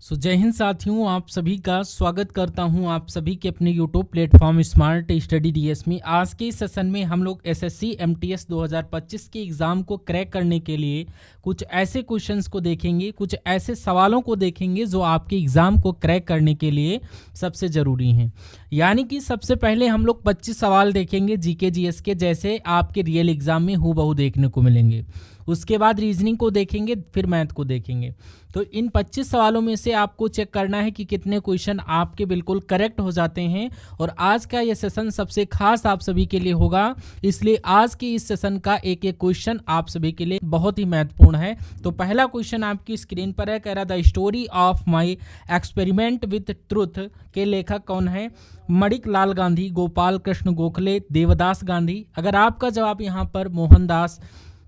जय हिंद साथियों, आप सभी का स्वागत करता हूं आप सभी के अपने YouTube platform smart study DS में। आज के इस सेशन में हम लोग एसएससी एमटीएस 2025 के एग्ज़ाम को क्रैक करने के लिए कुछ ऐसे क्वेश्चंस को देखेंगे, कुछ ऐसे सवालों को देखेंगे जो आपके एग्ज़ाम को क्रैक करने के लिए सबसे ज़रूरी हैं। यानी कि सबसे पहले हम लोग 25 सवाल देखेंगे जीके जीएस के, जैसे आपके रियल एग्ज़ाम में हूबहू देखने को मिलेंगे। उसके बाद रीजनिंग को देखेंगे, फिर मैथ को देखेंगे। तो इन 25 सवालों में से आपको चेक करना है कि कितने क्वेश्चन आपके बिल्कुल करेक्ट हो जाते हैं। और आज का ये सेशन सबसे खास आप सभी के लिए होगा, इसलिए आज के इस सेशन का एक एक क्वेश्चन आप सभी के लिए बहुत ही महत्वपूर्ण है। तो पहला क्वेश्चन आपकी स्क्रीन पर है, कह रहा the story of my experiment with truth के लेखक कौन है? मणिक लाल गांधी, गोपाल कृष्ण गोखले, देवदास गांधी। अगर आपका जवाब यहाँ पर मोहनदास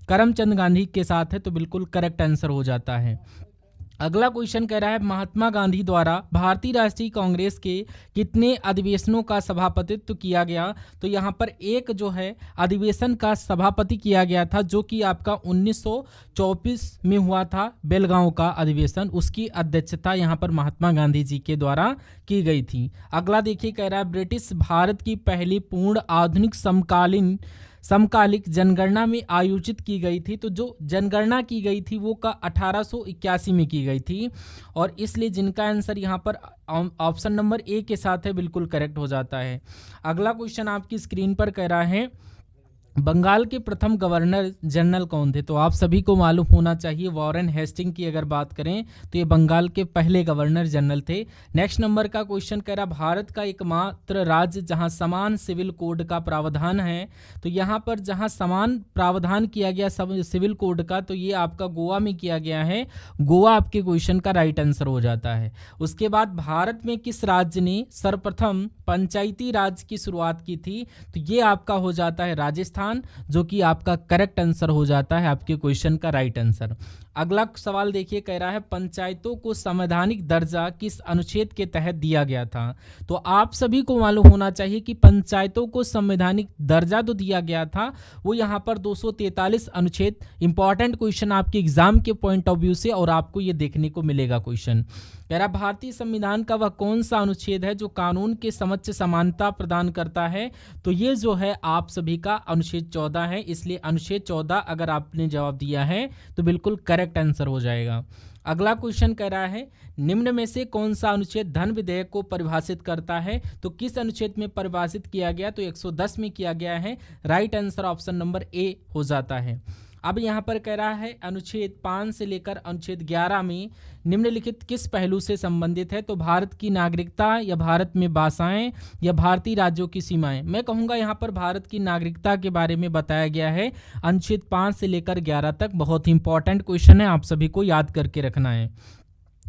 करमचंद गांधी के साथ है तो बिल्कुल करेक्ट आंसर हो जाता है। अगला क्वेश्चन कह रहा है महात्मा गांधी द्वारा भारतीय राष्ट्रीय कांग्रेस के कितने अधिवेशनों का सभापतित्व किया गया? तो यहाँ पर एक जो है अधिवेशन का सभापति किया गया था, जो कि आपका 1924 में हुआ था, बेलगांव का अधिवेशन। उसकी अध्यक्षता यहाँ पर महात्मा गांधी जी के द्वारा की गई थी। अगला देखिए, कह रहा है ब्रिटिश भारत की पहली पूर्ण आधुनिक समकालिक जनगणना में आयोजित की गई थी। तो जो जनगणना की गई थी वो का 1881 में की गई थी, और इसलिए जिनका आंसर यहाँ पर ऑप्शन नंबर ए के साथ है बिल्कुल करेक्ट हो जाता है। अगला क्वेश्चन आपकी स्क्रीन पर कह रहा है बंगाल के प्रथम गवर्नर जनरल कौन थे? तो आप सभी को मालूम होना चाहिए, वॉरेन हेस्टिंग की अगर बात करें तो ये बंगाल के पहले गवर्नर जनरल थे। नेक्स्ट नंबर का क्वेश्चन कह रहा भारत का एकमात्र राज्य जहां समान सिविल कोड का प्रावधान है। तो यहाँ पर जहां समान प्रावधान किया गया सिविल कोड का, तो ये आपका गोवा में किया गया है। गोवा आपके क्वेश्चन का राइट आंसर हो जाता है। उसके बाद भारत में किस राज्य ने सर्वप्रथम पंचायती राज की शुरुआत की थी? तो ये आपका हो जाता है राजस्थान, जो कि आपका करेक्ट आंसर हो जाता है आपके क्वेश्चन का राइट आंसर। अगला सवाल देखिए, कह रहा है पंचायतों को संवैधानिक दर्जा किस अनुच्छेद के तहत दिया गया था? तो आप सभी को मालूम होना चाहिए कि पंचायतों को संवैधानिक दर्जा तो दिया गया था, वो यहाँ पर 243 अनुच्छेद। इंपॉर्टेंट क्वेश्चन आपके एग्जाम के पॉइंट ऑफ व्यू से, और आपको ये देखने को मिलेगा क्वेश्चन। कह रहा भारतीय संविधान का वह कौन सा अनुच्छेद है जो कानून के समक्ष समानता प्रदान करता है? तो ये जो है आप सभी का अनुच्छेद 14 है, इसलिए अनुच्छेद 14 अगर आपने जवाब दिया है तो बिल्कुल करेक्ट आंसर हो जाएगा। अगला क्वेश्चन कह रहा है निम्न में से कौन सा अनुच्छेद धन विधेयक को परिभाषित करता है? तो किस अनुच्छेद में परिभाषित किया गया? तो 110 में किया गया है। Right answer option number A हो जाता है। अब यहाँ पर कह रहा है अनुच्छेद 5 से लेकर अनुच्छेद 11 में निम्नलिखित किस पहलू से संबंधित है? तो भारत की नागरिकता, या भारत में भाषाएं, या भारतीय राज्यों की सीमाएं। मैं कहूँगा यहाँ पर भारत की नागरिकता के बारे में बताया गया है अनुच्छेद 5 से लेकर 11 तक। बहुत ही इंपॉर्टेंट क्वेश्चन है, आप सभी को याद करके रखना है।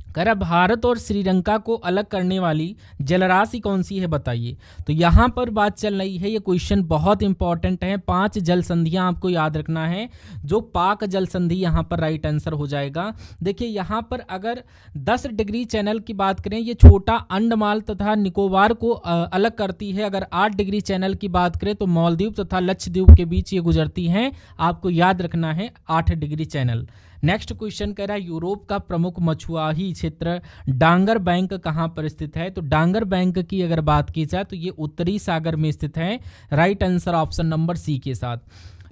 कह रहा भारत और श्रीलंका को अलग करने वाली जलराशि कौन सी है, बताइए। तो यहाँ पर बात चल रही है, ये क्वेश्चन बहुत इंपॉर्टेंट है। 5 जल संधियाँ आपको याद रखना है, जो पाक जल संधि यहाँ पर राइट आंसर हो जाएगा। देखिए यहाँ पर अगर 10 डिग्री चैनल की बात करें, ये छोटा अंडमान तथा निकोबार को अलग करती है। अगर 8 डिग्री चैनल की बात करें तो मालदीव तथा लक्षद्वीप के बीच ये गुजरती हैं। आपको याद रखना है 8 डिग्री चैनल। नेक्स्ट क्वेश्चन कह रहा है यूरोप का प्रमुख मछुआही क्षेत्र डांगर बैंक कहाँ पर स्थित है? तो डांगर बैंक की अगर बात की जाए तो ये उत्तरी सागर में स्थित है। Right answer option number C के साथ।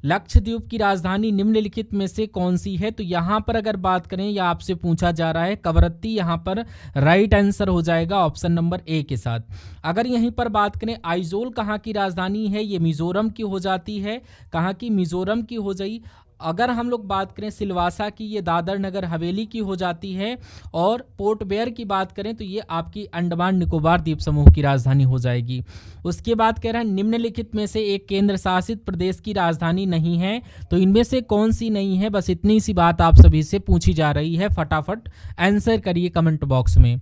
लक्षद्वीप की राजधानी निम्नलिखित में से कौन सी है? तो यहाँ पर अगर बात करें, या आपसे पूछा जा रहा है कवरत्ती, यहाँ पर राइट आंसर हो जाएगा ऑप्शन नंबर ए के साथ। अगर यहीं पर बात करें आइजोल कहाँ की राजधानी है? ये मिजोरम की हो जाती है। कहाँ की? मिजोरम की हो जाई। अगर हम लोग बात करें सिलवासा की, ये दादर नगर हवेली की हो जाती है। और पोर्ट ब्लेयर की बात करें तो ये आपकी अंडमान निकोबार द्वीप समूह की राजधानी हो जाएगी। उसके बाद कह रहा है निम्नलिखित में से एक केंद्र शासित प्रदेश की राजधानी नहीं है। तो इनमें से कौन सी नहीं है? बस इतनी सी बात आप सभी से पूछी जा रही है, फटाफट आंसर करिए कमेंट बॉक्स में।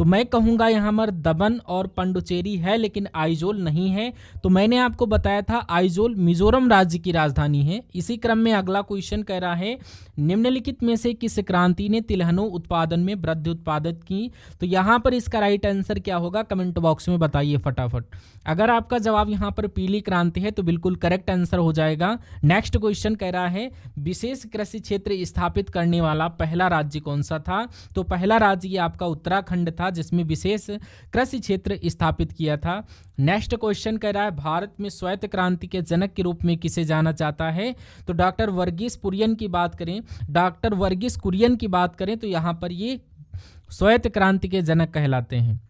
तो मैं कहूँगा यहाँ पर दमन और पंडुचेरी है, लेकिन आइजोल नहीं है। तो मैंने आपको बताया था आइजोल मिजोरम राज्य की राजधानी है। इसी क्रम में अगला क्वेश्चन कह रहा है निम्नलिखित में से किस क्रांति ने तिलहनों उत्पादन में वृद्धि उत्पादित की। तो यहाँ पर इसका राइट आंसर क्या होगा, कमेंट बॉक्स में बताइए फटाफट। अगर आपका जवाब यहाँ पर पीली क्रांति है तो बिल्कुल करेक्ट आंसर हो जाएगा। नेक्स्ट क्वेश्चन कह रहा है विशेष कृषि क्षेत्र स्थापित करने वाला पहला राज्य कौन सा था। तो पहला राज्य ये आपका उत्तराखंड था, जिसमें विशेष कृषि क्षेत्र स्थापित किया था। नेक्स्ट क्वेश्चन कह रहा है भारत में श्वेत क्रांति के जनक के रूप में किसे जाना जाता है। तो डॉक्टर वर्गीस कुरियन की बात करें, डॉक्टर वर्गीस कुरियन की बात करें तो यहाँ पर ये श्वेत क्रांति के जनक कहलाते हैं।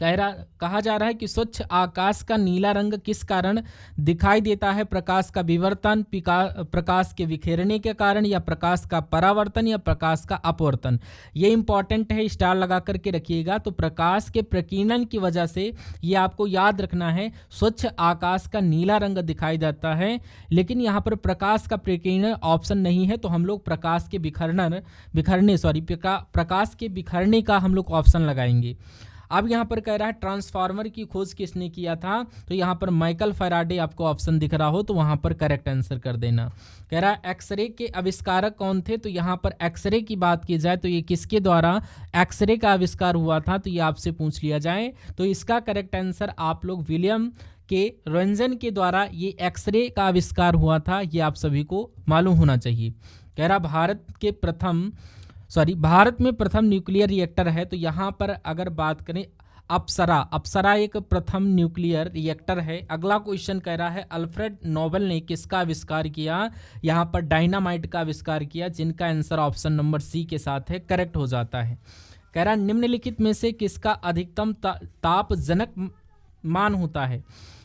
कहा जा रहा है कि स्वच्छ आकाश का नीला रंग किस कारण दिखाई देता है। प्रकाश का विवर्तन, प्रकाश के विखेरने के कारण, या प्रकाश का परावर्तन, या प्रकाश का अपवर्तन। ये इंपॉर्टेंट है, स्टार लगा करके रखिएगा। तो प्रकाश के प्रकीर्णन की वजह से ये आपको याद रखना है, स्वच्छ आकाश का नीला रंग दिखाई देता है। लेकिन यहाँ पर प्रकाश का प्रकीर्णन ऑप्शन नहीं है, तो हम लोग प्रकाश के प्रकाश के बिखरने का हम लोग ऑप्शन लगाएंगे। अब यहाँ पर कह रहा है ट्रांसफार्मर की खोज किसने किया था। तो यहाँ पर माइकल फैराडे आपको ऑप्शन दिख रहा हो तो वहाँ पर करेक्ट आंसर कर देना। कह रहा है एक्सरे के आविष्कारक कौन थे। तो यहाँ पर एक्सरे की बात की जाए तो ये किसके द्वारा एक्सरे का आविष्कार हुआ था, तो ये आपसे पूछ लिया जाए तो इसका करेक्ट आंसर आप लोग विलियम के रोंजन के द्वारा ये एक्सरे का आविष्कार हुआ था, ये आप सभी को मालूम होना चाहिए। कह रहा भारत में प्रथम न्यूक्लियर रिएक्टर है। तो यहाँ पर अगर बात करें अप्सरा एक प्रथम न्यूक्लियर रिएक्टर है। अगला क्वेश्चन कह रहा है अल्फ्रेड नोबेल ने किसका आविष्कार किया। यहाँ पर डायनामाइट का आविष्कार किया, जिनका आंसर ऑप्शन नंबर सी के साथ है, करेक्ट हो जाता है। कह रहा निम्नलिखित में से किसका अधिकतम तापजनक मान होता है।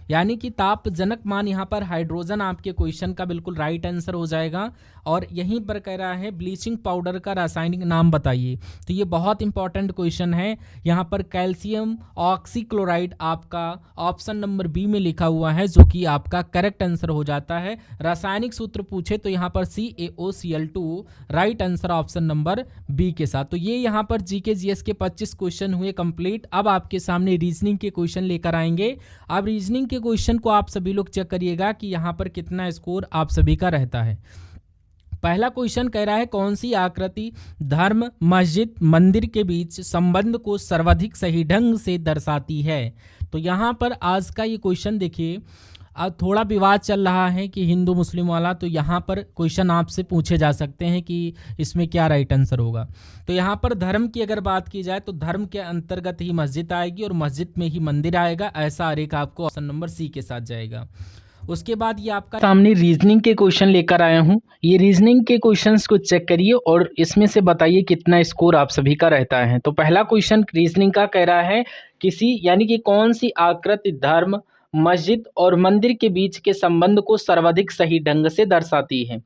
यानी कि तापजनक मान यहाँ पर हाइड्रोजन आपके क्वेश्चन का बिल्कुल राइट आंसर हो जाएगा। और यहीं पर कह रहा है ब्लीचिंग पाउडर का रासायनिक नाम बताइए। तो ये बहुत इंपॉर्टेंट क्वेश्चन है। यहाँ पर कैल्शियम ऑक्सीक्लोराइड आपका ऑप्शन नंबर बी में लिखा हुआ है, जो कि आपका करेक्ट आंसर हो जाता है। रासायनिक सूत्र पूछे तो यहाँ पर CaOCl2 right answer option number B के साथ। तो ये यहाँ पर जीके जीएस के 25 क्वेश्चन हुए कंप्लीट। अब आपके सामने रीजनिंग के क्वेश्चन लेकर आएंगे। अब रीजनिंग के क्वेश्चन को आप सभी लोग चेक करिएगा कि यहाँ पर कितना स्कोर आप सभी का रहता है। पहला क्वेश्चन कह रहा है कौन सी आकृति धर्म, मस्जिद, मंदिर के बीच संबंध को सर्वाधिक सही ढंग से दर्शाती है। तो यहाँ पर आज का ये क्वेश्चन देखिए, थोड़ा विवाद चल रहा है कि हिंदू मुस्लिम वाला। तो यहाँ पर क्वेश्चन आपसे पूछे जा सकते हैं कि इसमें क्या राइट आंसर होगा। तो यहाँ पर धर्म की अगर बात की जाए तो धर्म के अंतर्गत ही मस्जिद आएगी और मस्जिद में ही मंदिर आएगा। ऐसा हर एक आपको ऑप्शन नंबर सी के साथ जाएगा। उसके बाद ये आपका सामने रीजनिंग के क्वेश्चन लेकर आया हूँ। ये रीजनिंग के क्वेश्चंस को चेक करिए और इसमें से बताइए कितना स्कोर आप सभी का रहता है। तो पहला क्वेश्चन रीजनिंग का कह रहा है यानी कि कौन सी आकृति धर्म, मस्जिद और मंदिर के बीच के संबंध को सर्वाधिक सही ढंग से दर्शाती है।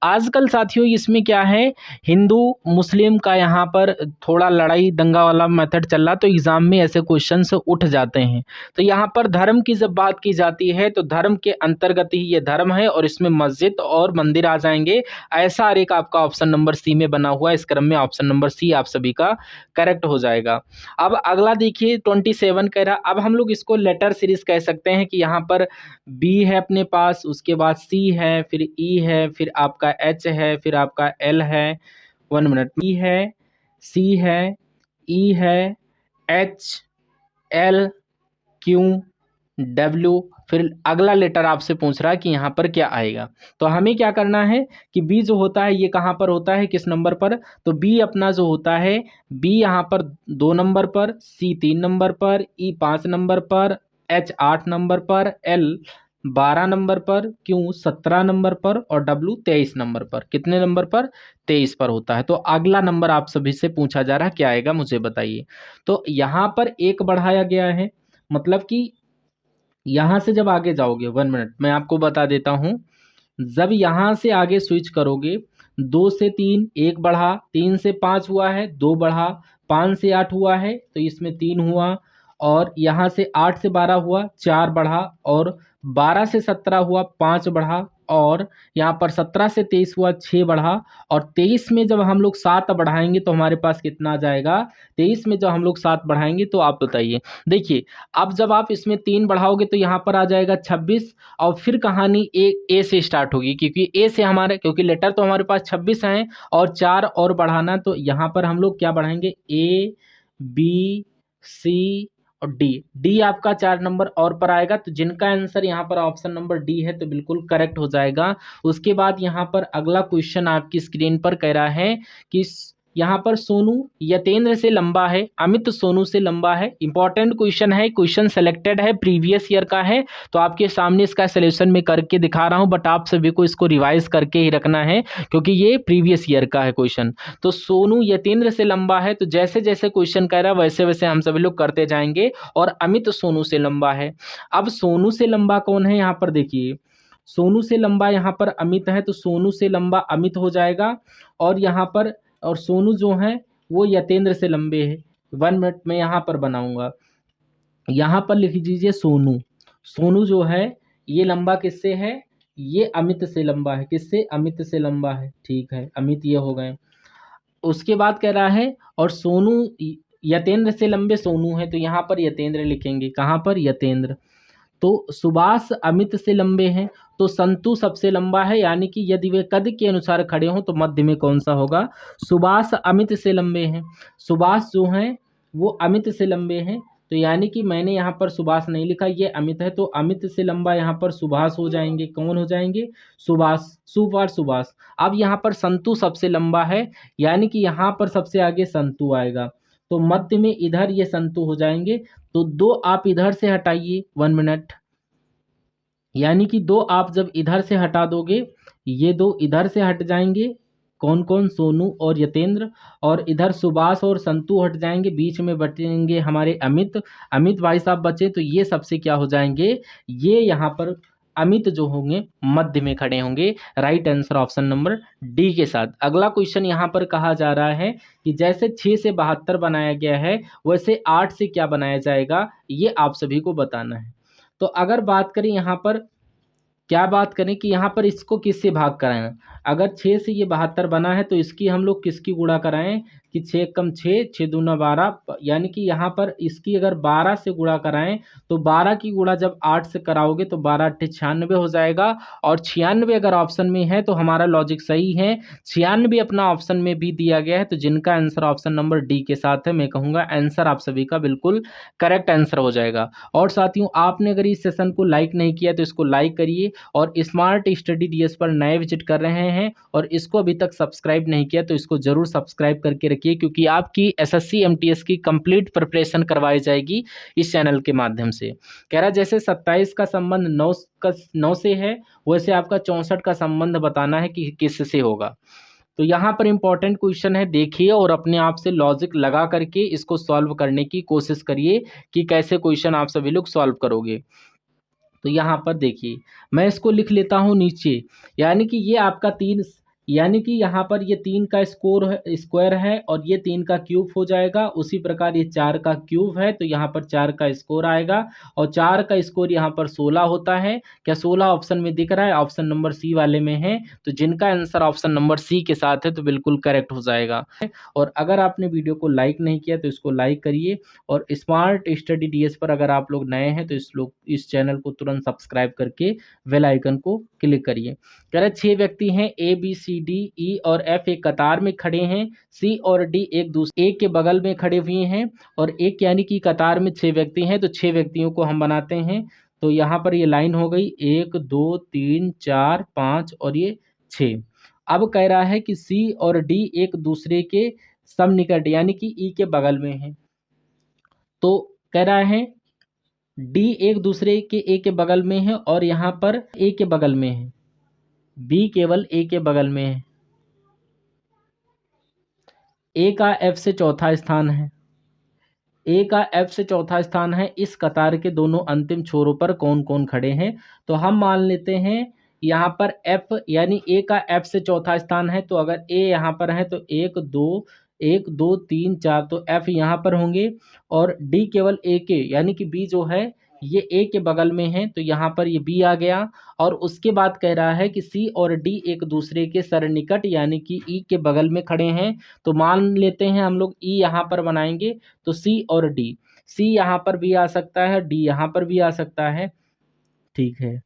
आजकल साथियों इसमें क्या है, हिंदू मुस्लिम का यहाँ पर थोड़ा लड़ाई दंगा वाला मेथड चल रहा, तो एग्जाम में ऐसे क्वेश्चंस उठ जाते हैं। तो यहाँ पर धर्म की जब बात की जाती है तो धर्म के अंतर्गत ही ये धर्म है और इसमें मस्जिद और मंदिर आ जाएंगे। ऐसा हर एक आपका ऑप्शन नंबर सी में बना हुआ है। इस क्रम में ऑप्शन नंबर सी आप सभी का करेक्ट हो जाएगा। अब अगला देखिए 27 कह रहा, अब हम लोग इसको लेटर सीरीज कह सकते हैं कि यहाँ पर बी है अपने पास, उसके बाद सी है, फिर ई है, फिर आपका एच है, फिर आपका एल है, 1 मिनट, ई है, सी है, ई है, एच, एल, क्यू, डब्ल्यू, फिर अगला लेटर आपसे पूछ रहा है कि यहाँ पर क्या आएगा। तो हमें क्या करना है कि बी जो होता है ये कहाँ पर होता है, किस नंबर पर। तो बी अपना जो होता है, बी यहाँ पर 2 नंबर पर, सी 3 नंबर पर, ई 5 नंबर पर, एच 8 नंबर पर, एल 12 नंबर पर, क्यू 17 नंबर पर और डब्ल्यू 23 नंबर पर। कितने नंबर पर, 23 पर होता है। तो अगला नंबर आप सभी से पूछा जा रहा है क्या आएगा, मुझे बताइए। तो यहाँ पर 1 बढ़ाया गया है, मतलब कि यहाँ से जब आगे जाओगे, 1 मिनट मैं आपको बता देता हूँ। जब यहाँ से आगे स्विच करोगे, 2 से 3 1 बढ़ा, 3 से 5 हुआ है 2 बढ़ा, 5 से 8 हुआ है तो इसमें 3 हुआ, और यहाँ से 8 से 12 हुआ 4 बढ़ा, और 12 से 17 हुआ 5 बढ़ा, और यहाँ पर 17 से 23 हुआ 6 बढ़ा, और 23 में जब हम लोग 7 बढ़ाएंगे तो हमारे पास कितना आ जाएगा? 23 में जब हम लोग 7 बढ़ाएंगे तो आप बताइए। देखिए, अब जब आप इसमें 3 बढ़ाओगे तो यहाँ पर आ जाएगा 26, और फिर कहानी ए से स्टार्ट होगी, क्योंकि ए से हमारे, क्योंकि लेटर तो हमारे पास 26 हैं और 4 और बढ़ाना, तो यहाँ पर हम लोग क्या बढ़ाएंगे? ए, बी, सी और डी। डी आपका 4 नंबर और पर आएगा, तो जिनका आंसर यहाँ पर ऑप्शन नंबर डी है तो बिल्कुल करेक्ट हो जाएगा। उसके बाद यहाँ पर अगला क्वेश्चन आपकी स्क्रीन पर कह रहा है कि यहाँ पर सोनू यतेंद्र से लंबा है, अमित सोनू से लंबा है। इंपॉर्टेंट क्वेश्चन है, क्वेश्चन सेलेक्टेड है, प्रीवियस ईयर का है, तो आपके सामने इसका सोल्यूशन में करके दिखा रहा हूँ, बट आप सभी को इसको रिवाइज करके ही रखना है क्योंकि ये प्रीवियस ईयर का है क्वेश्चन। तो सोनू यतेंद्र से लंबा है, तो जैसे जैसे क्वेश्चन कह रहा है वैसे वैसे हम सभी लोग करते जाएंगे। और अमित सोनू से लंबा है। अब सोनू से लंबा कौन है? यहाँ पर देखिए, सोनू से लंबा यहाँ पर अमित है, तो सोनू से लंबा अमित हो जाएगा। और यहाँ पर, और सोनू जो है वो यतेंद्र से लंबे हैं। 1 मिनट में यहाँ पर बनाऊंगा। यहाँ पर लिख दीजिए सोनू। सोनू जो है ये लंबा किससे है? ये अमित से लंबा है। किससे? अमित से लंबा है। ठीक है, अमित ये हो गए। उसके बाद कह रहा है और सोनू यतेंद्र से लंबे सोनू है, तो यहाँ पर यतेंद्र लिखेंगे। कहाँ पर? यतेंद्र। तो सुभाष अमित से लंबे हैं, तो संतु सबसे लंबा है, यानी कि यदि वे कद के अनुसार खड़े हों तो मध्य में कौन सा होगा? सुभाष अमित से लंबे हैं। सुभाष जो हैं वो अमित से लंबे हैं, तो यानी कि मैंने यहाँ पर सुभाष नहीं लिखा, ये अमित है, तो अमित से लंबा यहाँ पर सुभाष हो जाएंगे। कौन हो जाएंगे? सुभाष। सुभाष सुभाष। अब यहाँ पर संतु सबसे लंबा है, यानी कि यहाँ पर सबसे आगे संतु आएगा, तो मध्य में इधर ये संतु हो जाएंगे। तो 2 आप इधर से हटाइए। 1 मिनट। यानी कि 2 आप जब इधर से हटा दोगे, ये 2 इधर से हट जाएंगे। कौन कौन? सोनू और यतेंद्र। और इधर सुभाष और संतु हट जाएंगे, बीच में बचेंगे हमारे अमित। अमित भाई साहब बचे, तो ये सबसे क्या हो जाएंगे? ये यहाँ पर अमित जो होंगे मध्य में खड़े होंगे। Right answer option number D के साथ। अगला क्वेश्चन यहाँ पर कहा जा रहा है कि जैसे 6 से 72 बनाया गया है वैसे 8 से क्या बनाया जाएगा, ये आप सभी को बताना है। तो अगर बात करें यहाँ पर, क्या बात करें कि यहाँ पर इसको किससे भाग कराएं? अगर 6 से ये 72 बना है तो इसकी हम लोग किसकी गुणा कराएं कि 6 कम 6, 6 दूना 12, यानी कि यहाँ पर इसकी अगर 12 से गुणा कराएं तो 12 की गुणा जब 8 से कराओगे तो 12 8 96 हो जाएगा। और 96 अगर ऑप्शन में है तो हमारा लॉजिक सही है। 96 अपना ऑप्शन में भी दिया गया है, तो जिनका आंसर ऑप्शन नंबर डी के साथ है, मैं कहूँगा आंसर आप सभी का बिल्कुल करेक्ट आंसर हो जाएगा। और साथियों, आपने अगर इस सेशन को लाइक नहीं किया तो इसको लाइक करिए, और स्मार्ट स्टडी डीएस पर नए विजिट कर रहे हैं और इसको अभी तक सब्सक्राइब नहीं किया तो इसको जरूर सब्सक्राइब करके रखिए, क्योंकि आपकी एसएससी एमटीएस की कंप्लीट प्रिपरेशन करवाई जाएगी इस चैनल के माध्यम से। कह रहा जैसे 27 का संबंध 9 से है, वैसे आपका 64 का संबंध बताना है कि किससे होगा। तो यहाँ पर इंपॉर्टेंट क्वेश्चन है, देखिए और अपने आप से लॉजिक लगा करके इसको सॉल्व करने की कोशिश करिए कि कैसे क्वेश्चन आप सभी लोग सॉल्व करोगे। तो यहाँ पर देखिए, मैं इसको लिख लेता हूँ नीचे, यानी कि ये आपका 3, यानी कि यहाँ पर ये 3 का स्क्वायर है और ये 3 का क्यूब हो जाएगा। उसी प्रकार ये 4 का क्यूब है, तो यहाँ पर 4 का स्कोर आएगा, और 4 का स्कोर यहाँ पर 16 होता है। क्या 16 ऑप्शन में दिख रहा है? ऑप्शन नंबर सी वाले में है, तो जिनका आंसर ऑप्शन नंबर सी के साथ है तो बिल्कुल करेक्ट हो जाएगा। और अगर आपने वीडियो को लाइक नहीं किया तो इसको लाइक करिए, और स्मार्ट स्टडी डीएस पर अगर आप लोग नए हैं तो इस चैनल को तुरंत सब्सक्राइब करके बेल आइकन को क्लिक करिए। कह रहे 6 व्यक्ति हैं, A B C D E और एफ एक कतार में खड़े हैं, सी और डी एक दूसरे एक के बगल में खड़े हुए हैं, और एक यानी कि कतार में 6 व्यक्ति हैं, तो 6 व्यक्तियों को हम बनाते हैं। तो यहाँ पर ये लाइन हो गई 1 2 3 4 5 और ये 6। अब कह रहा है कि सी और डी एक दूसरे के समनिकट यानी कि ई के बगल में है। तो कह रहा है डी एक दूसरे के ए के बगल में है, और यहाँ पर ए के बगल में है, बी केवल ए के बगल में है। ए का एफ से चौथा स्थान है, ए का एफ से चौथा स्थान है। इस कतार के दोनों अंतिम छोरों पर कौन कौन खड़े हैं? तो हम मान लेते हैं यहाँ पर एफ, यानी ए का एफ से चौथा स्थान है, तो अगर ए यहाँ पर है तो 1 2 3 4, तो एफ यहाँ पर होंगे, और डी केवल ए के, यानी कि बी जो है ये ए के बगल में है तो यहाँ पर ये बी आ गया। और उसके बाद कह रहा है कि सी और डी एक दूसरे के सरनिकट यानी कि ई के बगल में खड़े हैं। तो मान लेते हैं हम लोग ई यहाँ पर बनाएंगे तो सी और डी, सी यहाँ पर भी आ सकता है, डी यहाँ पर भी आ सकता है। ठीक है,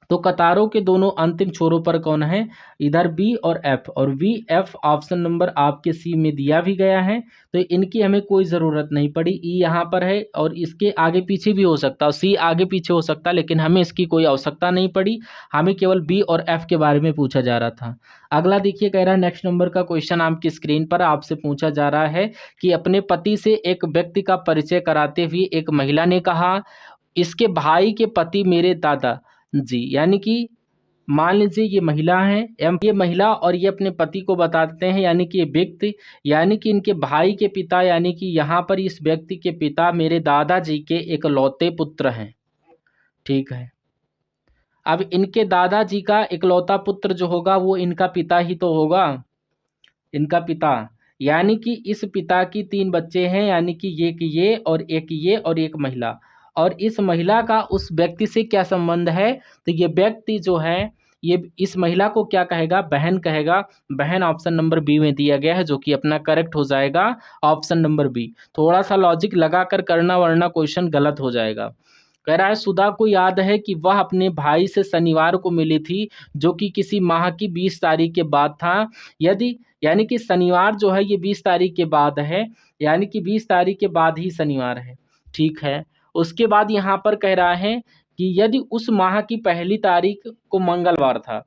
तो कतारों के दोनों अंतिम छोरों पर कौन है, इधर बी और एफ, और वी एफ ऑप्शन नंबर आपके सी में दिया भी गया है। तो इनकी हमें कोई ज़रूरत नहीं पड़ी, ई यहाँ पर है और इसके आगे पीछे भी हो सकता है, सी आगे पीछे हो सकता है, लेकिन हमें इसकी कोई आवश्यकता नहीं पड़ी। हमें केवल बी और एफ के बारे में पूछा जा रहा था। अगला देखिए, कह रहा है नेक्स्ट नंबर का क्वेश्चन आपकी स्क्रीन पर आपसे पूछा जा रहा है कि अपने पति से एक व्यक्ति का परिचय कराते हुए एक महिला ने कहा, इसके भाई के पति मेरे दादा जी, यानी कि मान लीजिए ये महिला है, ये महिला और ये अपने पति को बताते हैं, यानी कि ये व्यक्ति, यानी कि इनके भाई के पिता, यानी कि यहाँ पर इस व्यक्ति के पिता मेरे दादाजी के इकलौते पुत्र हैं। ठीक है, अब इनके दादाजी का इकलौता पुत्र जो होगा वो इनका पिता ही तो होगा, इनका पिता। यानी कि इस पिता की तीन बच्चे हैं, यानी कि ये और एक ये और एक महिला। और इस महिला का उस व्यक्ति से क्या संबंध है, तो ये व्यक्ति जो है ये इस महिला को क्या कहेगा, बहन कहेगा। बहन ऑप्शन नंबर बी में दिया गया है, जो कि अपना करेक्ट हो जाएगा ऑप्शन नंबर बी। थोड़ा सा लॉजिक लगाकर करना वरना क्वेश्चन गलत हो जाएगा। कह रहा है सुधा को याद है कि वह अपने भाई से शनिवार को मिली थी, जो कि किसी माह की 20 तारीख के बाद था। यदि, यानी कि शनिवार जो है ये 20 तारीख के बाद है, यानी कि 20 तारीख के बाद ही शनिवार है। ठीक है, उसके बाद यहाँ पर कह रहा है कि यदि उस माह की पहली तारीख को मंगलवार था,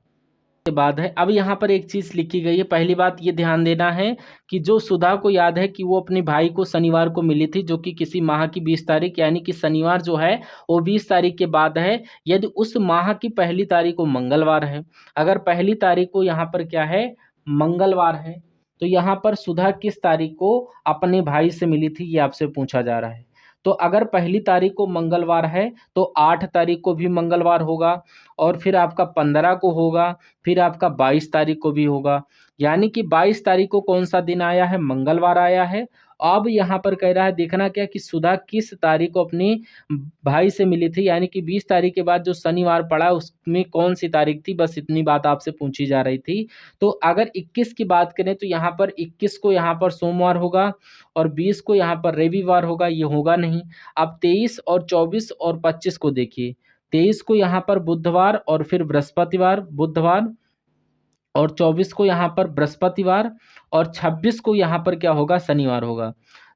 के बाद है। अब यहाँ पर एक चीज़ लिखी गई है, पहली बात ये ध्यान देना है कि जो सुधा को याद है कि वो अपने भाई को शनिवार को मिली थी, जो कि किसी माह की 20 तारीख, यानी कि शनिवार जो है वो 20 तारीख के बाद है। यदि उस माह की पहली तारीख को मंगलवार है, अगर पहली तारीख को यहाँ पर क्या है, मंगलवार है, तो यहाँ पर सुधा किस तारीख को अपने भाई से मिली थी, ये आपसे पूछा जा रहा है। तो अगर पहली तारीख को मंगलवार है तो 8 तारीख को भी मंगलवार होगा, और फिर आपका 15 को होगा, फिर आपका 22 तारीख को भी होगा। यानी कि 22 तारीख को कौन सा दिन आया है, मंगलवार आया है। अब यहाँ पर कह रहा है देखना क्या कि सुधा किस तारीख को अपनी भाई से मिली थी, यानी कि 20 तारीख के बाद जो शनिवार पड़ा उसमें कौन सी तारीख थी, बस इतनी बात आपसे पूछी जा रही थी। तो अगर 21 की बात करें तो यहाँ पर 21 को यहाँ पर सोमवार होगा और 20 को यहाँ पर रविवार होगा, ये होगा नहीं। अब 23 और 24 और 25 को देखिए, 23 को यहाँ पर बुधवार और फिर बृहस्पतिवार, बुधवार, और 24 को यहाँ पर बृहस्पतिवार, और 26 को यहाँ पर क्या होगा, शनिवार होगा।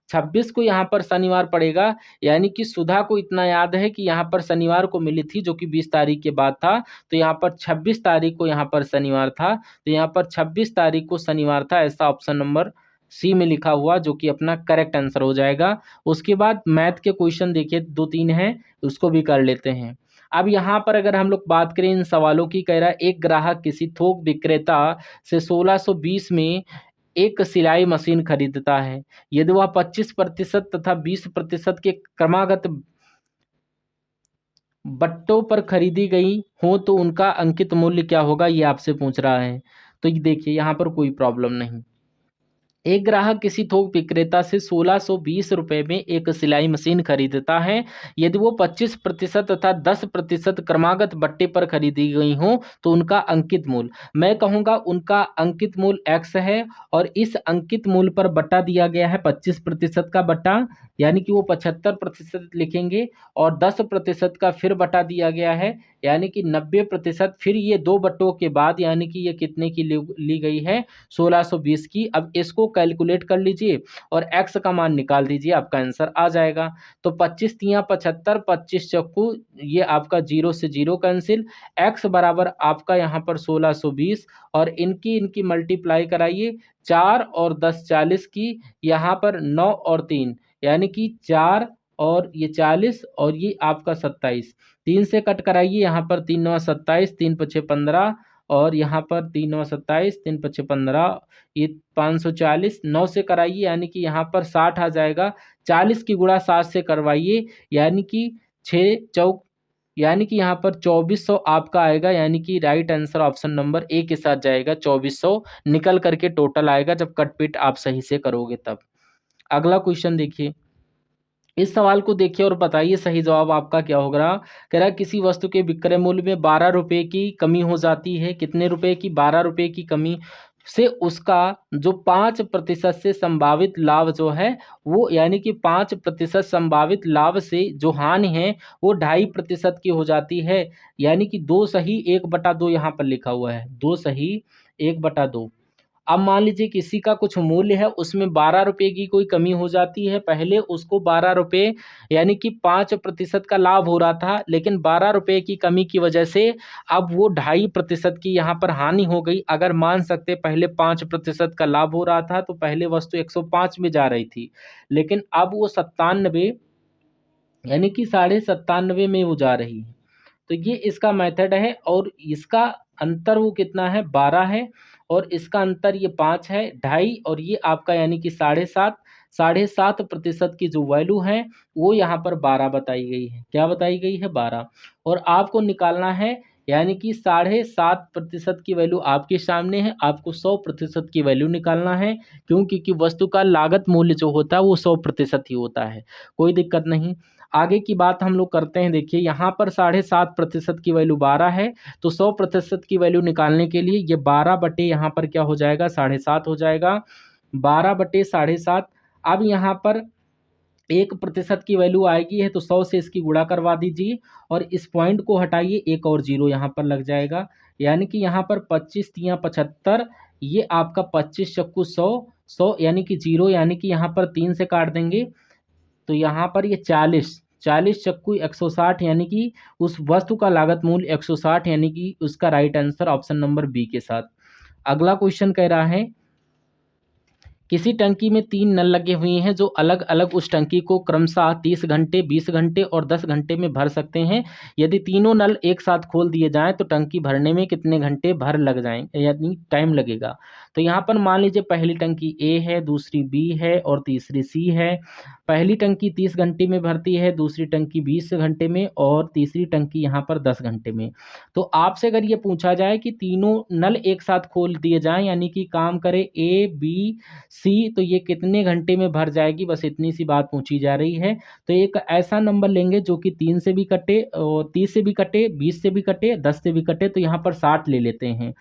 26 को यहाँ पर शनिवार पड़ेगा, यानी कि सुधा को इतना याद है कि यहाँ पर शनिवार को मिली थी, जो कि 20 तारीख के बाद था। तो यहाँ पर 26 तारीख को यहाँ पर शनिवार था, तो यहाँ पर 26 तारीख को शनिवार था, ऐसा ऑप्शन नंबर सी में लिखा हुआ, जो कि अपना करेक्ट आंसर हो जाएगा। उसके बाद मैथ के क्वेश्चन देखिए 2-3 हैं, उसको भी कर लेते हैं। अब यहाँ पर अगर हम लोग बात करें इन सवालों की, कह रहा है एक ग्राहक किसी थोक विक्रेता से 1620 में एक सिलाई मशीन खरीदता है। यदि वह 25% तथा 20% के क्रमागत बट्टों पर खरीदी गई हो तो उनका अंकित मूल्य क्या होगा, ये आपसे पूछ रहा है। तो ये देखिए यहाँ पर कोई प्रॉब्लम नहीं। एक ग्राहक किसी थोक विक्रेता से 1620 रुपये में एक सिलाई मशीन खरीदता है। यदि वो 25% तथा 10% क्रमागत बट्टे पर खरीदी गई हो तो उनका अंकित मूल्य, मैं कहूँगा उनका अंकित मूल्य एक्स है, और इस अंकित मूल्य पर बट्टा दिया गया है 25% का बट्टा, यानी कि वो 75% लिखेंगे, और 10% का फिर बटा दिया गया है, यानी कि 90%। फिर ये दो बट्टों के बाद यानी कि ये कितने की ली गई है, 1620 की। अब इसको कैलकुलेट कर लीजिए और x का मान निकाल दीजिए, आपका आंसर आ जाएगा। तो 25 तियाँ 75, 25 चक्कू, ये आपका 0 से 0 कैंसिल, x बराबर आपका यहाँ पर 1620, और इनकी मल्टीप्लाई कराइए, 4 और 10 40 की, यहाँ पर 9 और 3 यानी कि 4 और ये 40 और ये आपका 27, 3 से कट कराइए, यहाँ पर 3 9 27, 3 5 15, और यहाँ पर 3 9 27, 3 5 15, ये 540, 9 से कराइए यानी कि यहाँ पर 60 आ जाएगा। 40 की गुणा 7 से करवाइए, यानी कि 6 चौक, यानी कि यहाँ पर 2400 आपका आएगा, यानी कि right answer option number A के साथ जाएगा। 2400 निकल करके टोटल आएगा जब कट पिट आप सही से करोगे तब। अगला क्वेश्चन देखिए, इस सवाल को देखिए और बताइए सही जवाब आपका क्या होगा। कह रहा है किसी वस्तु के विक्रय मूल्य में 12 रुपये की कमी हो जाती है। कितने रुपए की? 12 रुपये की कमी से उसका जो 5% से संभावित लाभ जो है वो, यानी कि 5% संभावित लाभ से जो हानि है वो 2.5% की हो जाती है। यानी कि 2 सही 1/2 यहाँ पर लिखा हुआ है, 2 सही 1/2। अब मान लीजिए किसी का कुछ मूल्य है, उसमें 12 रुपये की कोई कमी हो जाती है। पहले उसको 12 रुपये यानी कि 5% का लाभ हो रहा था, लेकिन 12 रुपये की कमी की वजह से अब वो 2.5% की यहाँ पर हानि हो गई। अगर मान सकते पहले 5% का लाभ हो रहा था तो पहले वस्तु 105 में जा रही थी, लेकिन अब वो 97 यानी कि 97.5 में वो जा रही है। तो ये इसका मेथड है और इसका अंतर वो कितना है? 12 है और इसका अंतर ये 5 है, 2.5 और ये आपका यानी कि 7.5। 7.5% की जो वैल्यू है वो यहाँ पर 12 बताई गई है। क्या बताई गई है? 12। और आपको निकालना है यानी कि 7.5% की वैल्यू आपके सामने है, आपको 100% की वैल्यू निकालना है। क्यों? क्योंकि वस्तु का लागत मूल्य जो होता है वो 100% ही होता है। कोई दिक्कत नहीं। आगे की बात हम लोग करते हैं। देखिए यहाँ पर 7.5% की वैल्यू 12 है, तो 100% की वैल्यू निकालने के लिए ये 12 बटे यहाँ पर क्या हो जाएगा? 7.5 हो जाएगा। 12 बटे 7.5। अब यहाँ पर 1% की वैल्यू आएगी है तो 100 से इसकी गुणा करवा दीजिए और इस पॉइंट को हटाइए, एक और जीरो यहाँ पर लग जाएगा। यानी कि यहाँ पर 25 तियाँ 75, ये आपका 25 चक्कू 100, 100 यानी कि जीरो, यानी कि यहाँ पर 3 से काट देंगे तो यहाँ पर ये 40, 40 चक्कू 160, यानी कि उस वस्तु का लागत मूल्य 160, यानी कि उसका right answer option number B के साथ। अगला क्वेश्चन कह रहा है किसी टंकी में 3 नल लगे हुए हैं जो अलग अलग उस टंकी को क्रमशः 30 घंटे, 20 घंटे और 10 घंटे में भर सकते हैं। यदि तीनों नल एक साथ खोल दिए जाएं तो टंकी भरने में कितने घंटे भर लग जाएंगे, यानी टाइम लगेगा। तो यहाँ पर मान लीजिए पहली टंकी ए है, दूसरी बी है और तीसरी सी है। पहली टंकी 30 घंटे में भरती है, दूसरी टंकी 20 घंटे में और तीसरी टंकी यहाँ पर 10 घंटे में। तो आपसे अगर ये पूछा जाए कि तीनों नल एक साथ खोल दिए जाएं, यानी कि काम करे ए बी सी, तो ये कितने घंटे में भर जाएगी, बस इतनी सी बात पूछी जा रही है। तो एक ऐसा नंबर लेंगे जो कि 3 से भी कटे और 30 से भी कटे, 20 से भी कटे, 10 से भी कटे। तो यहाँ पर 60 ले लेते हैं।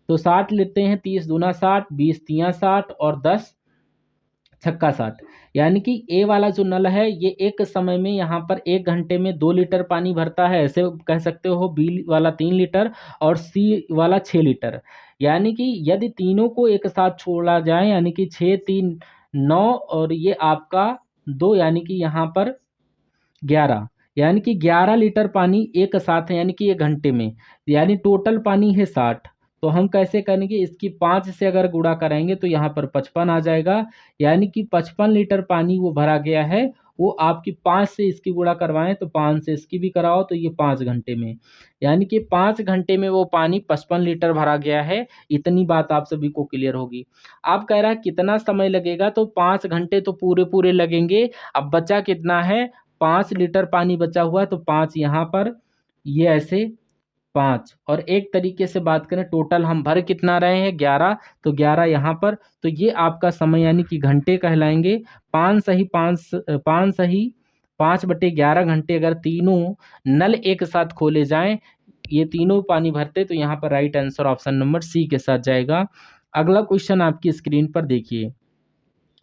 तो 60 लेते हैं, 30 दूना 60, 20 तियाँ 60 और 10 छक्का 60। यानी कि ए वाला जो नल है ये एक समय में यहाँ पर 1 घंटे में 2 लीटर पानी भरता है, ऐसे कह सकते हो। बी वाला 3 लीटर और सी वाला 6 लीटर। यानी कि यदि तीनों को एक साथ छोड़ा जाए, यानी कि 6 3 9 और ये आपका 2, यानी कि यहाँ पर 11, यानी कि 11 लीटर पानी एक साथ है, यानी कि 1 घंटे में, यानी टोटल पानी है 60। तो हम कैसे करेंगे? इसकी 5 से अगर गुणा करेंगे तो यहाँ पर 55 आ जाएगा। यानी कि 55 लीटर पानी वो भरा गया है। वो आपकी 5 से इसकी गुणा करवाएं तो 5 से इसकी भी कराओ तो ये 5 घंटे में, यानी कि 5 घंटे में वो पानी 55 लीटर भरा गया है। इतनी बात आप सभी को क्लियर होगी। आप कह रहा है कितना समय लगेगा, तो 5 घंटे तो पूरे पूरे लगेंगे। अब बचा कितना है? 5 लीटर पानी बचा हुआ है, तो 5 यहाँ पर, ये ऐसे 5। और एक तरीके से बात करें, टोटल हम भर कितना रहे हैं? 11, तो 11 यहाँ पर। तो ये आपका समय यानी कि घंटे कहलाएंगे। 5 सही 5, 5 सही 5/11 घंटे अगर तीनों नल एक साथ खोले जाएं, ये तीनों पानी भरते, तो यहाँ पर right answer option number C के साथ जाएगा। अगला क्वेश्चन आपकी स्क्रीन पर देखिए।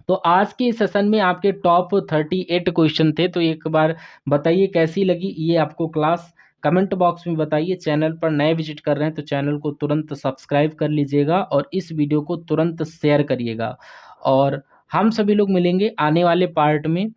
तो आज के सेशन में आपके टॉप 38 क्वेश्चन थे। तो एक बार बताइए कैसी लगी ये आपको क्लास, कमेंट बॉक्स में बताइए। चैनल पर नए विजिट कर रहे हैं तो चैनल को तुरंत सब्सक्राइब कर लीजिएगा और इस वीडियो को तुरंत शेयर करिएगा। और हम सभी लोग मिलेंगे आने वाले पार्ट में।